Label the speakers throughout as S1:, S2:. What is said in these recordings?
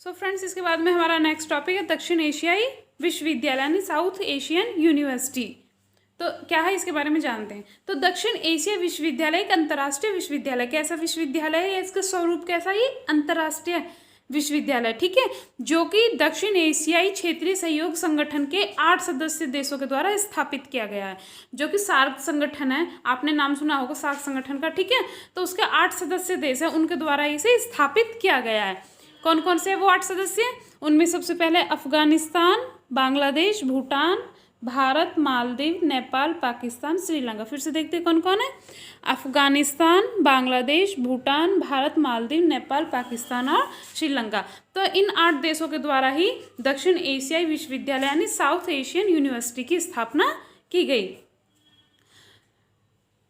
S1: सो friends, इसके बाद में हमारा नेक्स्ट टॉपिक है दक्षिण एशियाई विश्वविद्यालय यानी साउथ एशियन यूनिवर्सिटी। तो क्या है इसके बारे में जानते हैं। तो दक्षिण एशिया विश्वविद्यालय एक अंतर्राष्ट्रीय विश्वविद्यालय, कैसा विश्वविद्यालय है, इसका स्वरूप कैसा, ये अंतर्राष्ट्रीय विश्वविद्यालय, ठीक है, जो कि दक्षिण एशियाई क्षेत्रीय सहयोग संगठन के 8 सदस्य देशों के द्वारा स्थापित किया गया है, जो कि सार्क संगठन है। आपने नाम सुना होगा सार्क संगठन का, ठीक है। तो उसके 8 सदस्य देश है, उनके द्वारा इसे स्थापित किया गया है। कौन कौन से है वो 8 सदस्य? उनमें सबसे पहले अफगानिस्तान, बांग्लादेश, भूटान, भारत, मालदीव, नेपाल, पाकिस्तान, श्रीलंका। फिर से देखते हैं कौन कौन है। अफगानिस्तान, बांग्लादेश, भूटान, भारत, मालदीव, नेपाल, पाकिस्तान और श्रीलंका। तो इन 8 देशों के द्वारा ही दक्षिण एशियाई विश्वविद्यालय यानी साउथ एशियन यूनिवर्सिटी की स्थापना की गई।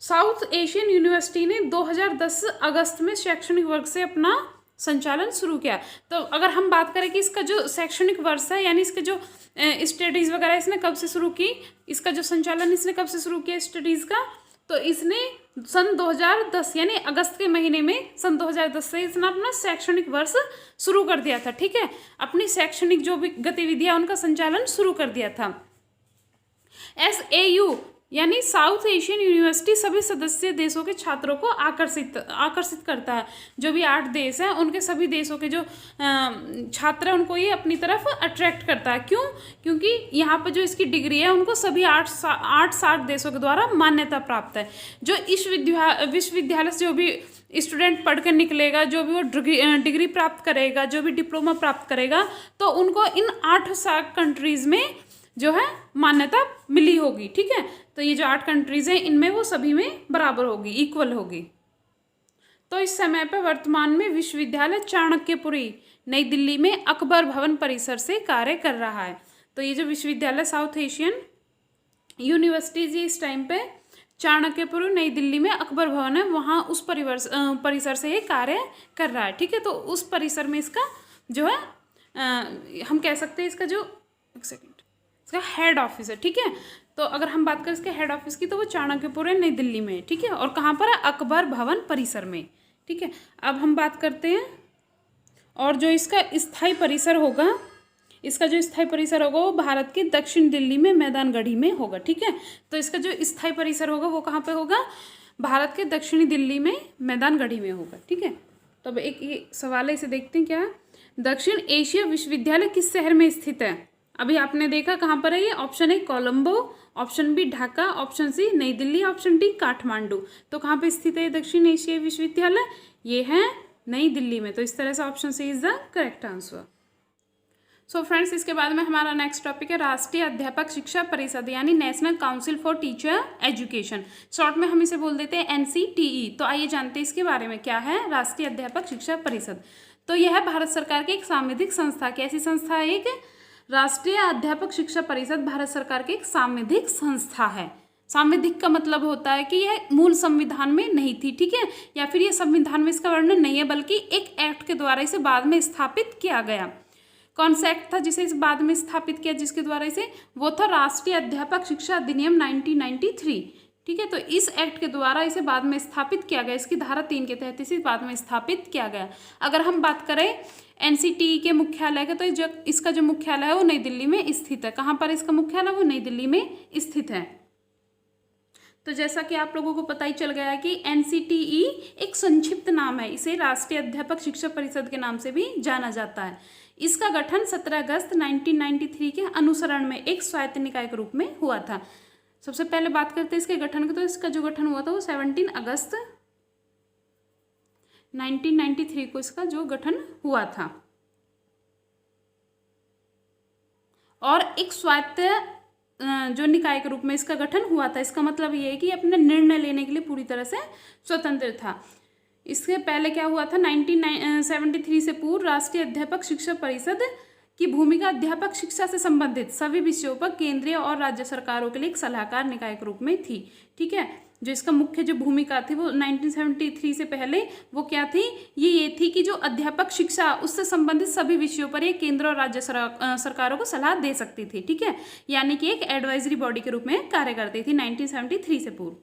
S1: साउथ एशियन यूनिवर्सिटी ने 2010 अगस्त में शैक्षणिक वर्ष से अपना संचालन शुरू किया। तो अगर हम बात करें कि इसका जो शैक्षणिक वर्ष है यानी इसके जो स्टडीज़ वगैरह इसने कब से शुरू की, इसका जो संचालन इसने कब से शुरू किया स्टडीज़ का, तो इसने सन 2010 यानी अगस्त के महीने में सन 2010 से इसने अपना शैक्षणिक वर्ष शुरू कर दिया था, ठीक है। अपनी शैक्षणिक जो भी गतिविधियाँ उनका संचालन शुरू कर दिया था। SAU यानी साउथ एशियन यूनिवर्सिटी सभी सदस्य देशों के छात्रों को आकर्षित करता है। जो भी 8 देश हैं उनके सभी देशों के जो छात्र हैं उनको ये अपनी तरफ अट्रैक्ट करता है। क्यों? क्योंकि यहाँ पर जो इसकी डिग्री है उनको सभी 8 देशों के द्वारा मान्यता प्राप्त है। जो इस विश्वविद्यालय से जो भी स्टूडेंट पढ़ कर निकलेगा, जो भी वो डिग्री प्राप्त करेगा, जो भी डिप्लोमा प्राप्त करेगा, तो उनको इन 8 कंट्रीज़ में जो है मान्यता मिली होगी, ठीक है। तो ये जो 8 कंट्रीज़ हैं इनमें वो सभी में बराबर होगी, इक्वल होगी। तो इस समय पर वर्तमान में विश्वविद्यालय चाणक्यपुरी नई दिल्ली में अकबर भवन परिसर से कार्य कर रहा है। तो ये जो विश्वविद्यालय साउथ एशियन यूनिवर्सिटी जी इस टाइम पे चाणक्यपुरी नई दिल्ली में अकबर भवन है, वहाँ उस परिसर से ये कार्य कर रहा है, ठीक है। तो उस परिसर में इसका जो है हम कह सकते हैं इसका जो इसका हेड ऑफिस है, ठीक है। तो अगर हम बात करें इसके हेड ऑफिस की तो वो चाणक्यपुर है नई दिल्ली में, ठीक है। और कहाँ पर है? अकबर भवन परिसर में, ठीक है। अब हम बात करते हैं और जो इसका स्थायी परिसर होगा, इसका जो स्थायी परिसर होगा वो भारत के दक्षिण दिल्ली में मैदानगढ़ी में होगा, ठीक है। तो इसका जो स्थायी परिसर होगा वो कहाँ पे होगा? भारत के दक्षिणी दिल्ली में मैदानगढ़ी में होगा, ठीक है। तो अब एक ये सवाल है, इसे देखते हैं क्या है। दक्षिण एशिया विश्वविद्यालय किस शहर में स्थित है? अभी आपने देखा कहाँ पर है ये। Option A Colombo, option B Dhaka, option C New Delhi, option D Kathmandu. तो कहाँ पे स्थित है दक्षिण एशियाई विश्वविद्यालय? ये है नई दिल्ली में। तो इस तरह से option C is the correct answer. So friends, इसके बाद में हमारा नेक्स्ट टॉपिक है राष्ट्रीय अध्यापक शिक्षा परिषद यानी national council for teacher education. Short में हम इसे बोल देते हैं NCTE। तो आइए जानते हैं इसके बारे में क्या है राष्ट्रीय अध्यापक शिक्षा परिषद। तो यह है भारत सरकार की एक सांविधिक संस्था। कैसी संस्था है? एक राष्ट्रीय अध्यापक शिक्षा परिषद भारत सरकार की एक सांविधिक संस्था है। सांविधिक का मतलब होता है कि यह मूल संविधान में नहीं थी, ठीक है, या फिर यह संविधान में इसका वर्णन नहीं है, बल्कि एक एक्ट के द्वारा इसे बाद में स्थापित किया गया। कौन सा एक्ट था जिसे इस बाद में स्थापित किया, जिसके द्वारा इसे? वो था राष्ट्रीय अध्यापक शिक्षा अधिनियम 1993, ठीक है। तो इस एक्ट के द्वारा इसे बाद में स्थापित किया गया। इसकी धारा 3 के तहत इसे बाद में स्थापित किया गया। अगर हम बात करें NCTE के मुख्यालय का, तो इसका जो मुख्यालय है वो नई दिल्ली में स्थित है। कहाँ पर इसका मुख्यालय? वो नई दिल्ली में स्थित है। तो जैसा कि आप लोगों को पता ही चल गया है कि NCTE एक संक्षिप्त नाम है, इसे राष्ट्रीय अध्यापक शिक्षा परिषद के नाम से भी जाना जाता है। इसका गठन 17 अगस्त 1993 के अनुसरण में एक स्वायत्त निकाय के रूप में हुआ था। सबसे पहले बात करते हैं इसके गठन की। तो इसका जो गठन हुआ था वो 17 अगस्त 1993 को इसका जो गठन हुआ था और एक स्वायत्त जो निकाय के रूप में इसका गठन हुआ था। इसका मतलब ये है कि अपने निर्णय लेने के लिए पूरी तरह से स्वतंत्र था। इसके पहले क्या हुआ था? 1973 से पूर्व राष्ट्रीय अध्यापक शिक्षा परिषद की भूमिका अध्यापक शिक्षा से संबंधित सभी विषयों पर केंद्रीय और राज्य सरकारों के लिए एक सलाहकार निकाय के रूप में थी, ठीक है। जो इसका मुख्य जो भूमिका थी वो 1973 से पहले वो क्या थी? ये थी कि जो अध्यापक शिक्षा उससे संबंधित सभी विषयों पर ये केंद्र और राज्य सरकारों को सलाह दे सकती थी, ठीक है। यानी कि एक एडवाइजरी बॉडी के रूप में कार्य करती थी 1973 से पूर्व।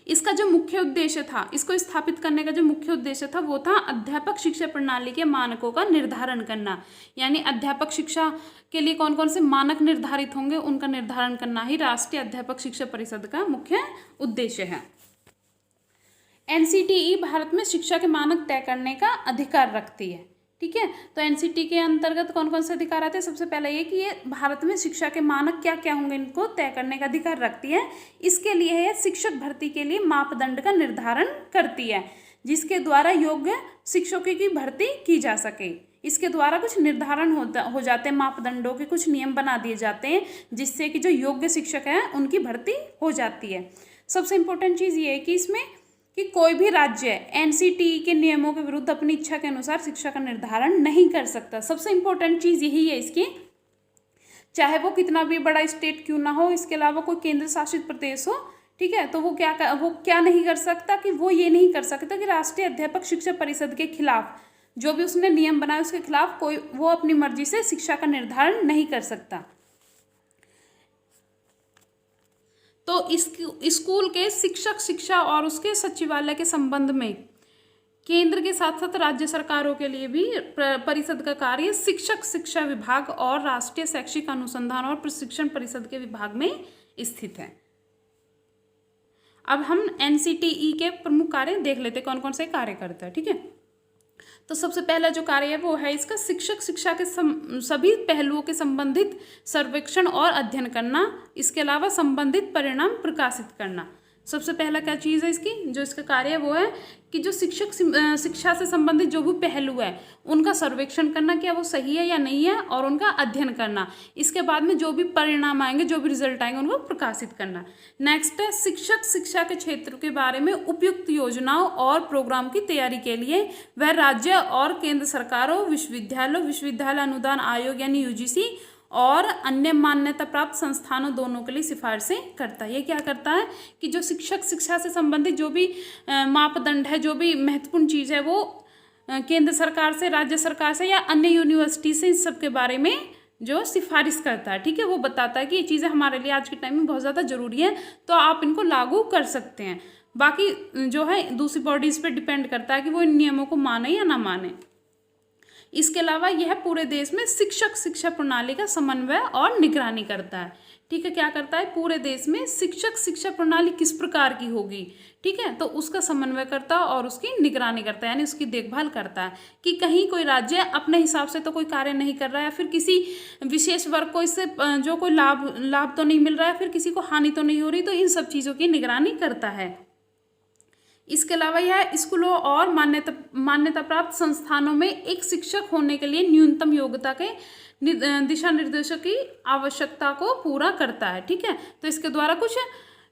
S1: इसका जो मुख्य उद्देश्य था, इसको स्थापित करने का जो मुख्य उद्देश्य था वो था अध्यापक शिक्षा प्रणाली के मानकों का निर्धारण करना। यानी अध्यापक शिक्षा के लिए कौन कौन से मानक निर्धारित होंगे उनका निर्धारण करना ही राष्ट्रीय अध्यापक शिक्षा परिषद का मुख्य उद्देश्य है। एनसीटीई भारत में शिक्षा के मानक तय करने का अधिकार रखती है। ठीक है, तो एनसीटी के अंतर्गत कौन कौन से अधिकार आते हैं? सबसे पहले ये कि ये भारत में शिक्षा के मानक क्या क्या होंगे इनको तय करने का अधिकार रखती है। इसके लिए है शिक्षक भर्ती के लिए मापदंड का निर्धारण करती है, जिसके द्वारा योग्य शिक्षकों की भर्ती की जा सके। इसके द्वारा कुछ निर्धारण हो जाते हैं, मापदंडों के कुछ नियम बना दिए जाते हैं, जिससे कि जो योग्य शिक्षक हैं उनकी भर्ती हो जाती है। सबसे इम्पोर्टेंट चीज़ ये है कि इसमें कि कोई भी राज्य एनसीटीई के नियमों के विरुद्ध अपनी इच्छा के अनुसार शिक्षा का निर्धारण नहीं कर सकता। सबसे इम्पोर्टेंट चीज़ यही है इसकी, चाहे वो कितना भी बड़ा स्टेट क्यों ना हो, इसके अलावा कोई केंद्र शासित प्रदेश हो, ठीक है, तो वो क्या नहीं कर सकता कि वो ये नहीं कर सकता कि राष्ट्रीय अध्यापक शिक्षा परिषद के खिलाफ जो भी उसने नियम बनाए उसके खिलाफ कोई वो अपनी मर्जी से शिक्षा का निर्धारण नहीं कर सकता। तो इस स्कूल के शिक्षक शिक्षा और उसके सचिवालय के संबंध में केंद्र के साथ साथ राज्य सरकारों के लिए भी परिषद का कार्य शिक्षक शिक्षा विभाग और राष्ट्रीय शैक्षिक अनुसंधान और प्रशिक्षण परिषद के विभाग में स्थित है। अब हम एनसीटीई के प्रमुख कार्य देख लेते कौन कौन से कार्य करता है। ठीक है, तो सबसे पहला जो कार्य है वो है इसका शिक्षक शिक्षा के सभी पहलुओं के संबंधित सर्वेक्षण और अध्ययन करना, इसके अलावा संबंधित परिणाम प्रकाशित करना। सबसे पहला क्या चीज़ है इसकी, जो इसका कार्य है वो है कि जो शिक्षक शिक्षा से संबंधित जो भी पहलू है उनका सर्वेक्षण करना, क्या वो सही है या नहीं है, और उनका अध्ययन करना। इसके बाद में जो भी परिणाम आएंगे, जो भी रिजल्ट आएंगे, उनको प्रकाशित करना। नेक्स्ट है शिक्षक शिक्षा के क्षेत्र के बारे में उपयुक्त योजनाओं और प्रोग्राम की तैयारी के लिए वह राज्य और केंद्र सरकारों, विश्वविद्यालय अनुदान आयोग यानी यूजीसी और अन्य मान्यता प्राप्त संस्थानों दोनों के लिए सिफारिशें करता है। ये क्या करता है कि जो शिक्षक शिक्षा से संबंधित जो भी मापदंड है, जो भी महत्वपूर्ण चीज़ है, वो केंद्र सरकार से, राज्य सरकार से या अन्य यूनिवर्सिटी से, इन सब के बारे में जो सिफारिश करता है। ठीक है, वो बताता है कि ये चीज़ें हमारे लिए आज के टाइम में बहुत ज़्यादा ज़रूरी है, तो आप इनको लागू कर सकते हैं। बाकी जो है दूसरी बॉडीज़ पे डिपेंड करता है कि वो इन नियमों को माने या ना माने। इसके अलावा यह पूरे देश में शिक्षक शिक्षा प्रणाली का समन्वय और निगरानी करता है। ठीक है, क्या करता है, पूरे देश में शिक्षक शिक्षा प्रणाली किस प्रकार की होगी, ठीक है, तो उसका समन्वय करता है और उसकी निगरानी करता है, यानी उसकी देखभाल करता है कि कहीं कोई राज्य अपने हिसाब से तो कोई कार्य नहीं कर रहा है, फिर किसी विशेष वर्ग को इससे जो कोई लाभ तो नहीं मिल रहा है, फिर किसी को हानि तो नहीं हो रही, तो इन सब चीज़ों की निगरानी करता है। इसके अलावा यह स्कूलों और मान्यता प्राप्त संस्थानों में एक शिक्षक होने के लिए न्यूनतम योग्यता के दिशा निर्देशों की आवश्यकता को पूरा करता है। ठीक है, तो इसके द्वारा कुछ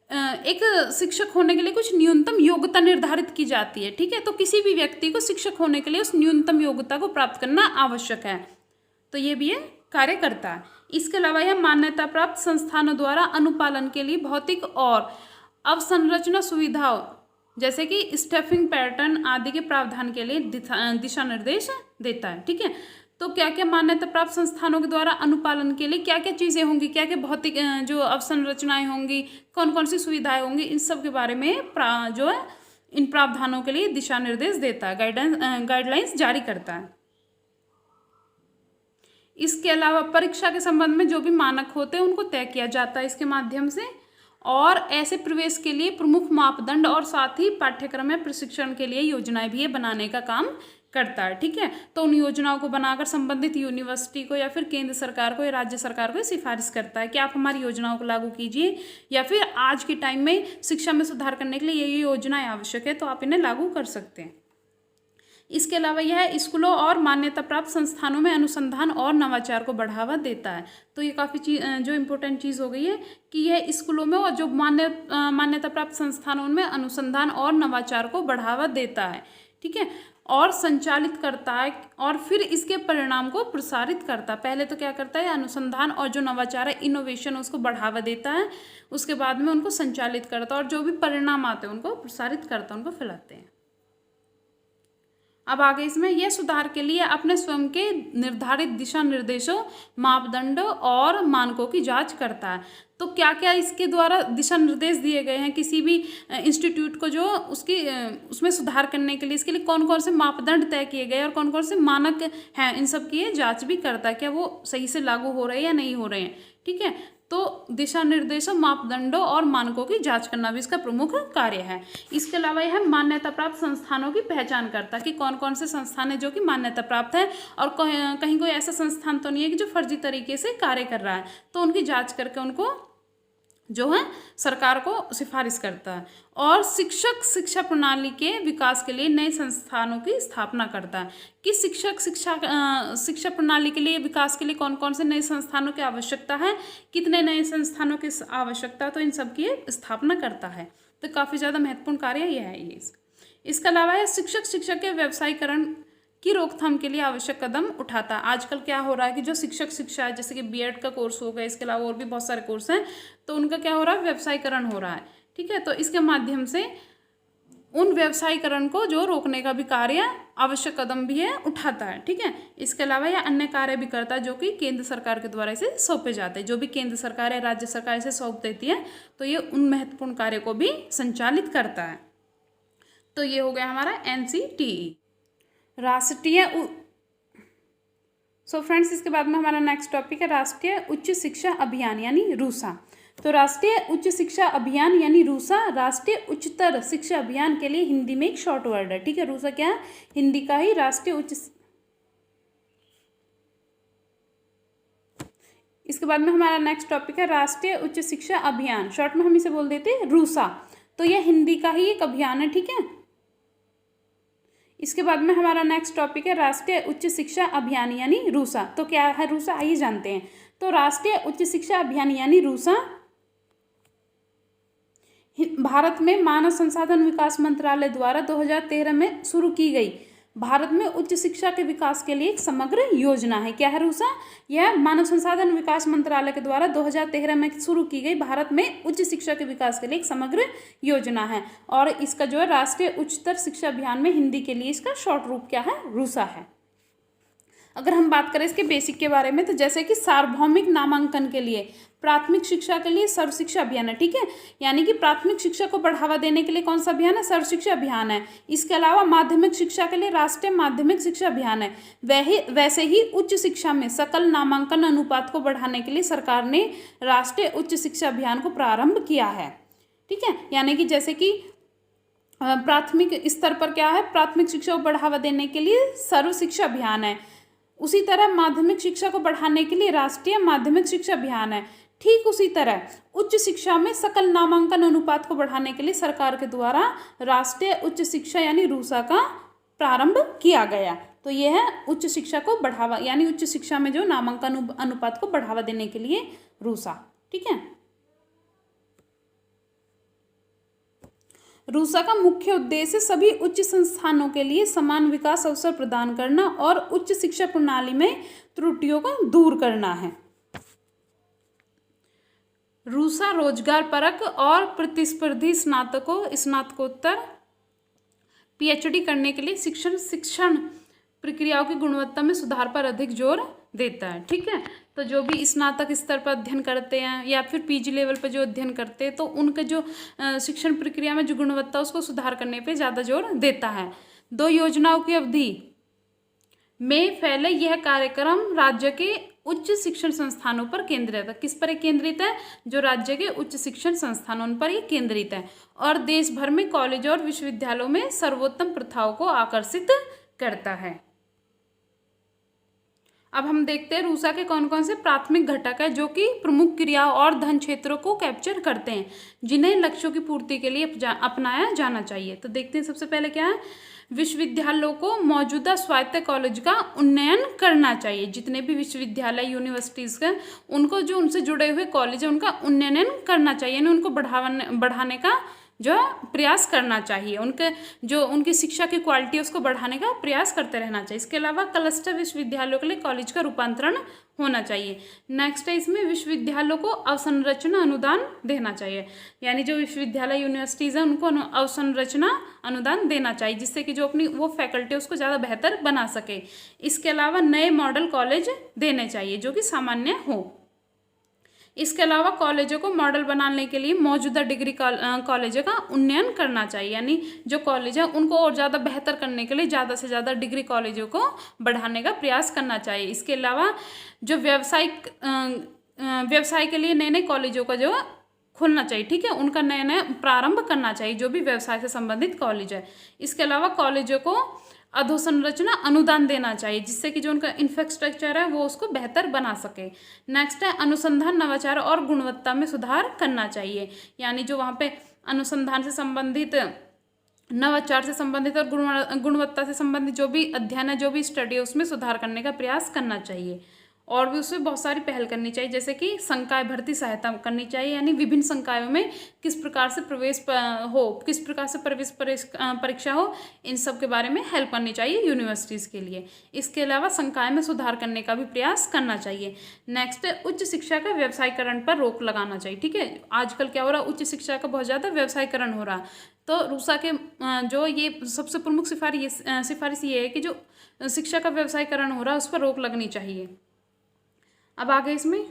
S1: एक शिक्षक होने के लिए कुछ न्यूनतम योग्यता निर्धारित की जाती है। ठीक है, तो किसी भी व्यक्ति को शिक्षक होने के लिए उस न्यूनतम योग्यता को प्राप्त करना आवश्यक है, तो ये भी ये कार्य करता है। इसके अलावा यह मान्यता प्राप्त संस्थानों द्वारा अनुपालन के लिए भौतिक और अवसंरचना सुविधाओं जैसे कि स्टाफिंग पैटर्न आदि के प्रावधान के लिए दिशा निर्देश देता है। ठीक है, तो क्या क्या मान्यता प्राप्त संस्थानों के द्वारा अनुपालन के लिए क्या क्या चीज़ें होंगी, क्या क्या भौतिक जो अवसंरचनाएं होंगी, कौन कौन सी सुविधाएं होंगी, इन सब के बारे में जो है इन प्रावधानों के लिए दिशा निर्देश देता है, गाइडलाइंस जारी करता है। इसके अलावा परीक्षा के संबंध में जो भी मानक होते हैं उनको तय किया जाता है इसके माध्यम से, और ऐसे प्रवेश के लिए प्रमुख मापदंड और साथ ही पाठ्यक्रम में प्रशिक्षण के लिए योजनाएं भी ये बनाने का काम करता है। ठीक है, तो उन योजनाओं को बनाकर संबंधित यूनिवर्सिटी को या फिर केंद्र सरकार को या राज्य सरकार को सिफारिश करता है कि आप हमारी योजनाओं को लागू कीजिए, या फिर आज के टाइम में शिक्षा में सुधार करने के लिए ये योजनाएं आवश्यक है, तो आप इन्हें लागू कर सकते हैं। इसके अलावा यह स्कूलों और मान्यता प्राप्त संस्थानों में अनुसंधान और नवाचार को बढ़ावा देता है। तो ये काफ़ी जो इम्पोर्टेंट चीज़ हो गई है कि यह स्कूलों में और जो मान्यता प्राप्त संस्थानों में अनुसंधान और नवाचार को बढ़ावा देता है। ठीक है, और संचालित करता है और फिर इसके परिणाम को प्रसारित करता है। पहले तो क्या करता है, अनुसंधान और जो नवाचार है, इनोवेशन, उसको बढ़ावा देता है, उसके बाद में उनको संचालित करता है और जो भी परिणाम आते हैं उनको प्रसारित करता है, उनको फैलाते हैं। अब आगे इसमें यह सुधार के लिए अपने स्वयं के निर्धारित दिशा निर्देशों, मापदंडों और मानकों की जांच करता है। तो क्या क्या इसके द्वारा दिशा निर्देश दिए गए हैं किसी भी इंस्टीट्यूट को, जो उसमें सुधार करने के लिए इसके लिए कौन कौन से मापदंड तय किए गए और कौन कौन से मानक हैं, इन सब की ये जांच भी करता है, क्या वो सही से लागू हो रहे हैं या नहीं हो रहे हैं। ठीक है, तो दिशा निर्देशों, मापदंडों और मानकों की जांच करना भी इसका प्रमुख कार्य है। इसके अलावा यह मान्यता प्राप्त संस्थानों की पहचान करता है कि कौन कौन से संस्थान है जो कि मान्यता प्राप्त है और कहीं कोई ऐसा संस्थान तो नहीं है कि जो फर्जी तरीके से कार्य कर रहा है, तो उनकी जांच करके उनको जो है सरकार को सिफारिश करता है। और शिक्षक शिक्षा प्रणाली के विकास के लिए नए संस्थानों की स्थापना करता है कि शिक्षा प्रणाली के लिए विकास के लिए कौन कौन से नए संस्थानों की आवश्यकता है, कितने नए संस्थानों की आवश्यकता है, तो इन सब की स्थापना करता है। तो काफ़ी ज़्यादा महत्वपूर्ण कार्य यह है। इसके अलावा है शिक्षक के व्यवसायीकरण की रोकथाम के लिए आवश्यक कदम उठाता है। आजकल क्या हो रहा है कि जो शिक्षा है, जैसे कि बीएड का कोर्स हो गया, इसके अलावा और भी बहुत सारे कोर्स हैं, तो उनका क्या हो रहा है, व्यवसायीकरण हो रहा है। ठीक है, तो इसके माध्यम से उन व्यवसायीकरण को जो रोकने का भी कार्य आवश्यक कदम भी है उठाता है। ठीक है, इसके अलावा यह अन्य कार्य भी करता है जो कि केंद्र सरकार के द्वारा इसे सौंपे जाते हैं। जो भी केंद्र सरकार या राज्य सरकार इसे सौंप देती है, तो ये उन महत्वपूर्ण कार्य को भी संचालित करता है। तो ये हो गया हमारा NCTE राष्ट्रीय। सो फ्रेंड्स, इसके बाद में हमारा नेक्स्ट टॉपिक है राष्ट्रीय उच्च शिक्षा अभियान यानी रूसा। तो राष्ट्रीय उच्च शिक्षा अभियान यानी रूसा राष्ट्रीय उच्चतर शिक्षा अभियान के लिए हिंदी में एक शॉर्ट वर्ड है। ठीक है, रूसा क्या है, हिंदी का ही राष्ट्रीय उच्च। इसके बाद में हमारा नेक्स्ट टॉपिक है राष्ट्रीय उच्च शिक्षा अभियान, शॉर्ट में हम इसे बोल देते हैं रूसा। तो यह हिंदी का ही एक अभियान है। ठीक है, इसके बाद में हमारा नेक्स्ट टॉपिक है राष्ट्रीय उच्च शिक्षा अभियान यानी रूसा। तो क्या है रूसा, आइए जानते हैं। तो राष्ट्रीय उच्च शिक्षा अभियान यानी रूसा भारत में मानव संसाधन विकास मंत्रालय द्वारा 2013 में शुरू की गई भारत में उच्च शिक्षा के विकास के लिए एक समग्र योजना है। क्या है रूसा, यह मानव संसाधन विकास मंत्रालय के द्वारा 2013 में शुरू की गई भारत में उच्च शिक्षा के विकास के लिए एक समग्र योजना है। और इसका जो है राष्ट्रीय उच्चतर शिक्षा अभियान में हिंदी के लिए इसका शॉर्ट रूप क्या है, रूसा है। अगर हम बात करें इसके बेसिक के बारे में, तो जैसे कि सार्वभौमिक नामांकन के लिए प्राथमिक शिक्षा के लिए सर्व शिक्षा अभियान है। ठीक है, यानी कि प्राथमिक शिक्षा को बढ़ावा देने के लिए कौन सा अभियान है, सर्व शिक्षा अभियान है। इसके अलावा माध्यमिक शिक्षा के लिए राष्ट्रीय माध्यमिक शिक्षा अभियान है। वैसे ही उच्च शिक्षा में सकल नामांकन अनुपात को बढ़ाने के लिए सरकार ने राष्ट्रीय उच्च शिक्षा अभियान को प्रारंभ किया है। ठीक है, यानी कि जैसे कि प्राथमिक स्तर पर क्या है, प्राथमिक शिक्षा को बढ़ावा देने के लिए सर्व शिक्षा अभियान है, उसी तरह माध्यमिक शिक्षा को बढ़ाने के लिए राष्ट्रीय माध्यमिक शिक्षा अभियान है। ठीक उसी तरह उच्च शिक्षा में सकल नामांकन अनुपात को बढ़ाने के लिए सरकार के द्वारा राष्ट्रीय उच्च शिक्षा यानी रूसा का प्रारंभ किया गया। तो यह है उच्च शिक्षा को बढ़ावा यानी उच्च शिक्षा में जो नामांकन अनुपात को बढ़ावा देने के लिए रूसा। ठीक है, रूसा का मुख्य उद्देश्य सभी उच्च संस्थानों के लिए समान विकास अवसर प्रदान करना और उच्च शिक्षा प्रणाली में त्रुटियों को दूर करना है। रूसा रोजगार परक और प्रतिस्पर्धी स्नातकोत्तर PhD करने के लिए शिक्षण प्रक्रियाओं की गुणवत्ता में सुधार पर अधिक जोर देता है। ठीक है, तो जो भी स्नातक स्तर पर अध्ययन करते हैं या फिर PG लेवल पर जो अध्ययन करते हैं, तो उनके जो शिक्षण प्रक्रिया में जो गुणवत्ता उसको सुधार करने पे ज़्यादा जोर देता है। 2 योजनाओं की अवधि में फैले यह कार्यक्रम राज्य के उच्च शिक्षण संस्थानों पर केंद्रित है। किस पर केंद्रित है, जो राज्य के उच्च शिक्षण संस्थानों पर ही केंद्रित है और देश भर में कॉलेज और विश्वविद्यालयों में सर्वोत्तम प्रथाओं को आकर्षित करता है। अब हम देखते हैं रूसा के कौन कौन से प्राथमिक घटक है जो कि प्रमुख क्रियाओं और धन क्षेत्रों को कैप्चर करते हैं, जिन्हें लक्ष्यों की पूर्ति के लिए अपनाया जाना चाहिए। तो देखते हैं सबसे पहले क्या है, विश्वविद्यालयों को मौजूदा स्वायत्त कॉलेज का उन्नयन करना चाहिए। जितने भी विश्वविद्यालय यूनिवर्सिटीज़ के उनको जो उनसे जुड़े हुए कॉलेज है उनका उन्नयन करना चाहिए, यानी उनको बढ़ाने का जो है प्रयास करना चाहिए, उनके जो उनकी शिक्षा की क्वालिटी है उसको बढ़ाने का प्रयास करते रहना चाहिए। इसके अलावा क्लस्टर विश्वविद्यालयों के लिए कॉलेज का रूपांतरण होना चाहिए। नेक्स्ट है इसमें विश्वविद्यालयों को अवसंरचना अनुदान देना चाहिए, यानी जो विश्वविद्यालय यूनिवर्सिटीज़ हैं उनको अवसंरचना अनुदान देना चाहिए, जिससे कि जो अपनी वो फैकल्टी उसको ज़्यादा बेहतर बना सके। इसके अलावा नए मॉडल कॉलेज देने चाहिए जो कि सामान्य हो। इसके अलावा कॉलेजों को मॉडल बनाने के लिए मौजूदा डिग्री कॉलेजों का उन्नयन करना चाहिए, यानी जो कॉलेज है उनको और ज़्यादा बेहतर करने के लिए ज़्यादा से ज़्यादा डिग्री कॉलेजों को बढ़ाने का प्रयास करना चाहिए। इसके अलावा जो व्यवसाय के लिए नए नए कॉलेजों का जो खोलना चाहिए, ठीक है, उनका नया नया प्रारंभ करना चाहिए जो भी व्यवसाय से संबंधित कॉलेज है। इसके अलावा कॉलेजों को अधोसंरचना अनुदान देना चाहिए, जिससे कि जो उनका इंफ्रास्ट्रक्चर है वो उसको बेहतर बना सके। नेक्स्ट है अनुसंधान, नवाचार और गुणवत्ता में सुधार करना चाहिए, यानी जो वहाँ पे अनुसंधान से संबंधित, नवाचार से संबंधित और गुणवत्ता से संबंधित जो भी अध्ययन है, जो भी स्टडी है, उसमें सुधार करने का प्रयास करना चाहिए। और भी उसमें बहुत सारी पहल करनी चाहिए, जैसे कि संकाय भर्ती सहायता करनी चाहिए, यानी विभिन्न संकायों में किस प्रकार से प्रवेश हो, किस प्रकार से प्रवेश परीक्षा हो, इन सब के बारे में हेल्प करनी चाहिए यूनिवर्सिटीज़ के लिए। इसके अलावा संकाय में सुधार करने का भी प्रयास करना चाहिए। नेक्स्ट है उच्च शिक्षा का व्यवसायीकरण पर रोक लगाना चाहिए, ठीक है। आजकल क्या हो रहा है, उच्च शिक्षा का बहुत ज़्यादा व्यवसायीकरण हो रहा है, तो रूसा के जो ये सबसे प्रमुख सिफारिश ये है कि जो शिक्षा का व्यवसायीकरण हो रहा है उस पर रोक लगनी चाहिए। अब आगे इसमें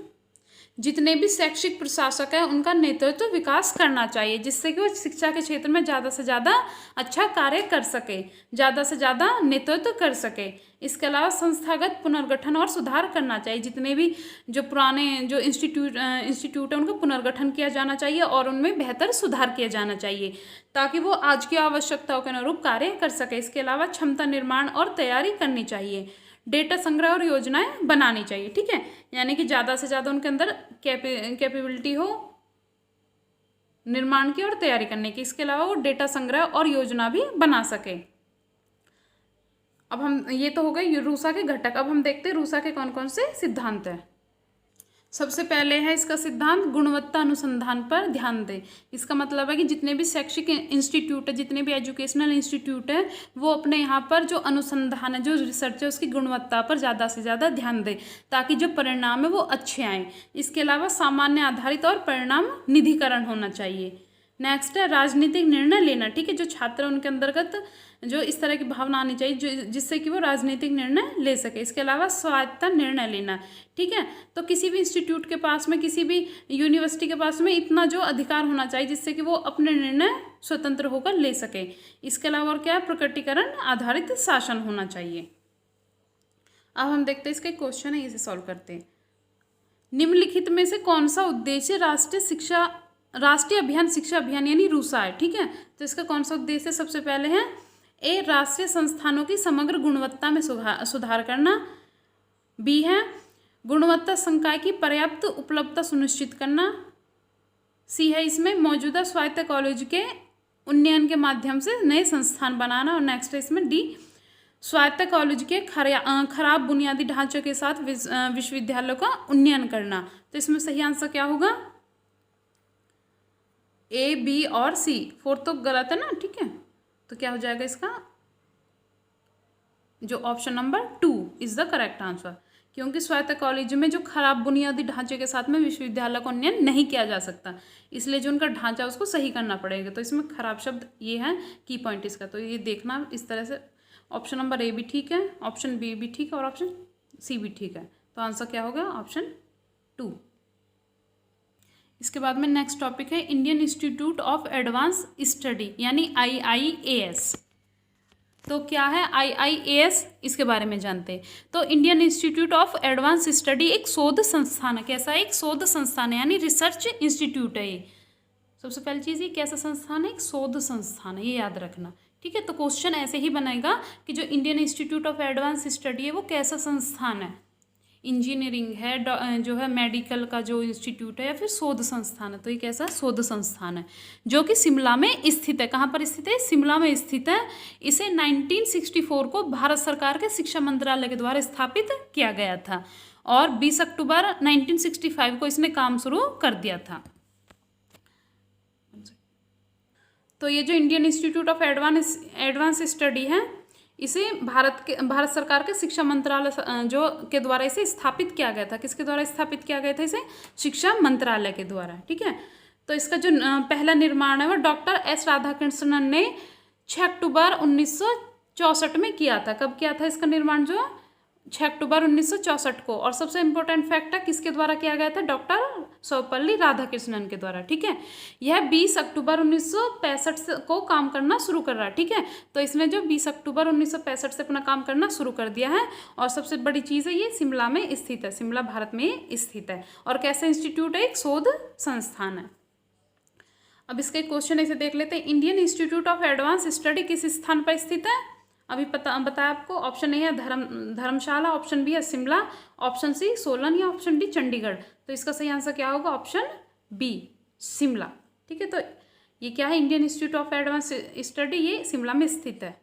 S1: जितने भी शैक्षिक प्रशासक हैं उनका नेतृत्व विकास करना चाहिए, जिससे कि वो शिक्षा के क्षेत्र में ज़्यादा से ज़्यादा अच्छा कार्य कर सके, ज़्यादा से ज़्यादा नेतृत्व कर सके। इसके अलावा संस्थागत पुनर्गठन और सुधार करना चाहिए, जितने भी जो पुराने जो इंस्टीट्यूट है उनका पुनर्गठन किया जाना चाहिए और उनमें बेहतर सुधार किया जाना चाहिए, ताकि वो आज की आवश्यकताओं के अनुरूप कार्य कर सके। इसके अलावा क्षमता निर्माण और तैयारी करनी चाहिए, डेटा संग्रह और योजनाएं बनानी चाहिए, ठीक है, यानी कि ज़्यादा से ज़्यादा उनके अंदर कैपेबिलिटी हो निर्माण की और तैयारी करने की। इसके अलावा वो डेटा संग्रह और योजना भी बना सके। अब हम ये तो हो गए रूसा के घटक। अब हम देखते हैं रूसा के कौन कौन से सिद्धांत हैं। सबसे पहले है इसका सिद्धांत गुणवत्ता अनुसंधान पर ध्यान दें। इसका मतलब है कि जितने भी शैक्षिक इंस्टीट्यूट है, जितने भी एजुकेशनल इंस्टीट्यूट है, वो अपने यहाँ पर जो अनुसंधान है, जो रिसर्च है, उसकी गुणवत्ता पर ज़्यादा से ज़्यादा ध्यान दें, ताकि जो परिणाम है वो अच्छे आएँ। इसके अलावा सामान्य आधारित और परिणाम निधिकरण होना चाहिए। नेक्स्ट है राजनीतिक निर्णय लेना, ठीक है, जो छात्र उनके अंतर्गत जो इस तरह की भावना आनी चाहिए जिससे कि वो राजनीतिक निर्णय ले सके। इसके अलावा स्वायत्त निर्णय लेना, ठीक है, तो किसी भी इंस्टीट्यूट के पास में, किसी भी यूनिवर्सिटी के पास में इतना जो अधिकार होना चाहिए जिससे कि वो अपने निर्णय स्वतंत्र होकर ले सके। इसके अलावा और क्या है, प्रकटीकरण आधारित शासन होना चाहिए। अब हम देखते हैं इसके क्वेश्चन है, इसे सॉल्व करते हैं। निम्नलिखित में से कौन सा उद्देश्य राष्ट्रीय अभियान शिक्षा अभियान यानी रूसा है, ठीक है, तो इसका कौन सा उद्देश्य सबसे पहले है ए राष्ट्रीय संस्थानों की समग्र गुणवत्ता में सुधार करना, बी है गुणवत्ता संकाय की पर्याप्त उपलब्धता सुनिश्चित करना, सी है इसमें मौजूदा स्वायत्त कॉलेज के उन्नयन के माध्यम से नए संस्थान बनाना, और नेक्स्ट है इसमें डी स्वायत्त कॉलेज के खराब बुनियादी ढांचे के साथ विश्वविद्यालयों का उन्नयन करना। तो इसमें सही आंसर क्या होगा, ए बी और सी। फोर्थ तो गलत है ना, ठीक है, तो क्या हो जाएगा इसका जो option number 2 is the correct answer, क्योंकि स्वायत्त कॉलेज में जो खराब बुनियादी ढांचे के साथ में विश्वविद्यालय का उन्नयन नहीं किया जा सकता, इसलिए जो उनका ढांचा उसको सही करना पड़ेगा। तो इसमें खराब शब्द ये है की पॉइंट इसका, तो ये देखना इस तरह से। ऑप्शन नंबर ए भी ठीक है, ऑप्शन बी भी ठीक है और ऑप्शन सी भी ठीक है, तो आंसर क्या होगा ऑप्शन 2। इसके बाद में नेक्स्ट टॉपिक है Indian institute of advance study यानी IIAS। तो क्या है IIAS, इसके बारे में जानते हैं। तो Indian institute of advance study एक शोध संस्थान है। कैसा है, एक शोध संस्थान है, यानी रिसर्च इंस्टीट्यूट है ये। सबसे पहली चीज़ ये कैसा संस्थान है, एक शोध संस्थान है, ये याद रखना, ठीक है। तो क्वेश्चन ऐसे ही बनेगा कि जो Indian institute of advance study है वो कैसा संस्थान है, इंजीनियरिंग है, जो है मेडिकल का जो इंस्टीट्यूट है, या फिर शोध संस्थान है। तो ये कैसा शोध संस्थान है जो कि शिमला में स्थित है। कहाँ पर स्थित है, शिमला में स्थित है। इसे 1964 को भारत सरकार के शिक्षा मंत्रालय के द्वारा स्थापित किया गया था और 20 अक्टूबर 1965 को इसने काम शुरू कर दिया था। तो ये जो Indian institute of advance study है, इसे भारत सरकार के शिक्षा मंत्रालय जो के द्वारा इसे स्थापित किया गया था। किसके द्वारा स्थापित किया गया था इसे? शिक्षा मंत्रालय के द्वारा। ठीक है, तो इसका जो पहला निर्माण है वो डॉक्टर एस राधाकृष्णन ने 6 अक्टूबर 1964 में किया था। कब किया था इसका निर्माण? जो 6 अक्टूबर 1964 को। और सबसे इम्पोर्टेंट फैक्ट है किसके द्वारा किया गया था? डॉक्टर सर्वपल्ली राधाकृष्णन के द्वारा। ठीक है, यह 20 अक्टूबर 1965 को काम करना शुरू कर रहा है। ठीक है, तो इसने जो 20 अक्टूबर 1965 से अपना काम करना शुरू कर दिया है। और सबसे बड़ी चीज़ है ये शिमला में स्थित है, शिमला भारत में स्थित है। और कैसा इंस्टीट्यूट है? एक शोध संस्थान है। अब इसके क्वेश्चन ऐसे देख लेते हैं। Indian institute of advance study किस स्थान पर स्थित है? अभी बताया आपको। ऑप्शन ए है धर्मशाला, ऑप्शन बी है शिमला, ऑप्शन सी सोलन या ऑप्शन डी चंडीगढ़। तो इसका सही आंसर क्या होगा? Option B Shimla. ठीक है, तो ये क्या है? Indian institute of advance study, ये शिमला में स्थित है।